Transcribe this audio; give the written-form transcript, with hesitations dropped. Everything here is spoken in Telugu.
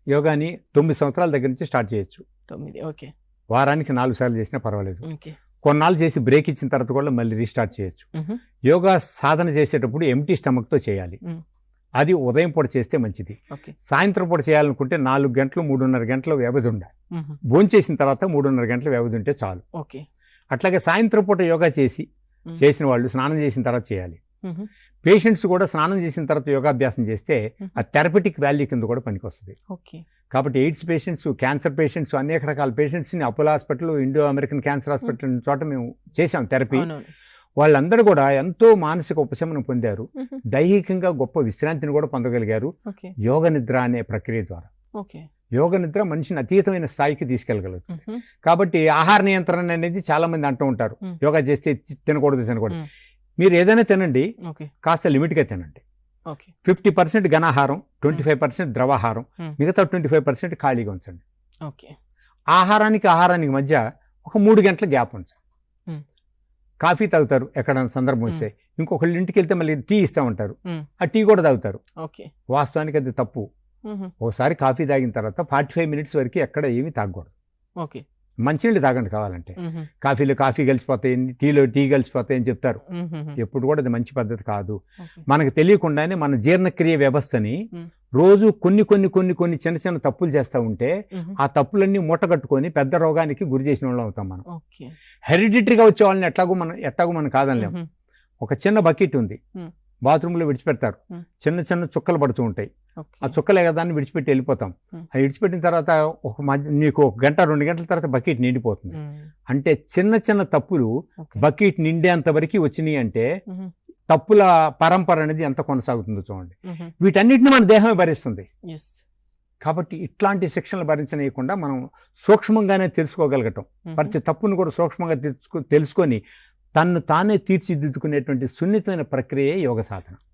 యోగాని 9 సంవత్సరాల దగ్గర నుంచి స్టార్ట్ చేయొచ్చు. 9 ఓకే. వారానికి 4 సార్లు చేసినా పర్వాలేదు. ఓకే. కొన్నాళ్ళు చేసి బ్రేక్ ఇచ్చిన తర్వాత కూడా మళ్ళీ రీస్టార్ట్ చేయొచ్చు. యోగా సాధన చేసేటప్పుడు ఎంటీ స్టమక్తో చేయాలి. అది ఉదయం పూట చేస్తే మంచిది. ఓకే. సాయంత్రం పూట చేయాలనుకుంటే 4 గంటలు 3.5 గంటల వ్యవధి ఉండాలి. భోంచేసిన తర్వాత 3.5 గంటల వ్యవధి ఉంటే చాలు. ఓకే. అట్లాగే సాయంత్రం పూట యోగా చేసిన వాళ్ళు స్నానం చేసిన తర్వాత చేయాలి. పేషెంట్స్ కూడా స్నానం చేసిన తర్వాత యోగాభ్యాసం చేస్తే ఆ థెరపటిక్ వాల్యూ కింద కూడా పనికొస్తుంది. ఓకే. కాబట్టి ఎయిడ్స్ పేషెంట్స్, క్యాన్సర్ పేషెంట్స్, అనేక రకాల పేషెంట్స్ని Apollo hospital, Indo American cancer hospital చోట మేము చేసాం థెరపీ. వాళ్ళందరూ కూడా ఎంతో మానసిక ఉపశమనం పొందారు, దైహికంగా గొప్ప విశ్రాంతిని కూడా పొందగలిగారు యోగ నిద్ర అనే ప్రక్రియ ద్వారా. యోగ నిద్ర మనిషిని అతీతమైన స్థాయికి తీసుకెళ్ళగలదు. కాబట్టి ఆహార నియంత్రణ అనేది చాలా మంది అంటూ ఉంటారు, యోగా చేస్తే తినకూడదు. మీరు ఏదైనా తినండి, కాస్త లిమిట్గా తినండి. 50% ఘనాహారం, 25% ద్రవాహారం, మిగతా 25% ఖాళీగా ఉంచండి. ఆహారానికి మధ్య ఒక 3 గంటల గ్యాప్ ఉంచండి. కాఫీ తాగుతారు ఎక్కడైనా సందర్భం వస్తే, ఇంకొకళ్ళు ఇంటికి వెళ్తే మళ్ళీ టీ ఇస్తూ ఉంటారు, ఆ టీ కూడా తాగుతారు. వాస్తవానికి అది తప్పు. ఒకసారి కాఫీ తాగిన తర్వాత 45 మినిట్స్ వరకు ఎక్కడ ఏమీ తాగకూడదు. మంచినీళ్ళు తాగండి కావాలంటే. కాఫీలో కాఫీ కలిసిపోతాయి, టీలో టీ కలిసిపోతాయి అని చెప్తారు. ఎప్పుడు కూడా అది మంచి పద్ధతి కాదు. మనకు తెలియకుండానే మన జీర్ణక్రియ వ్యవస్థని రోజు కొన్ని చిన్న చిన్న తప్పులు చేస్తూ ఉంటే ఆ తప్పులన్నీ మూటగట్టుకొని పెద్ద రోగానికి గురి చేసిన వాళ్ళు అవుతాం మనం. హెరిడిటరీగా వచ్చే వాళ్ళని ఎట్లాగో మనం కాదనలేము. ఒక చిన్న బకెట్ ఉంది, బాత్రూంలో విడిచిపెడతారు, చిన్న చుక్కలు పడుతూ ఉంటాయి. ఆ చుక్కలే కదా అని విడిచిపెట్టి వెళ్ళిపోతాం. అది విడిచిపెట్టిన తర్వాత నీకు 1 గంట 2 గంటల తర్వాత బకెట్ నిండిపోతుంది. అంటే చిన్న తప్పులు బకెట్ నిండేంత వరకు వచ్చినాయి అంటే తప్పుల పరంపర అనేది ఎంత కొనసాగుతుందో చూడండి. వీటన్నిటిని మన దేహమే భరిస్తుంది. కాబట్టి ఇట్లాంటి శిక్షణలు భరించనీయకుండా మనం సూక్ష్మంగానే తెలుసుకోగలగటం, ప్రతి తప్పును కూడా సూక్ష్మంగా తెలుసుకొని తన్ను తానే తీర్చిదిద్దుకునేటువంటి సున్నితమైన ప్రక్రియే యోగ సాధన.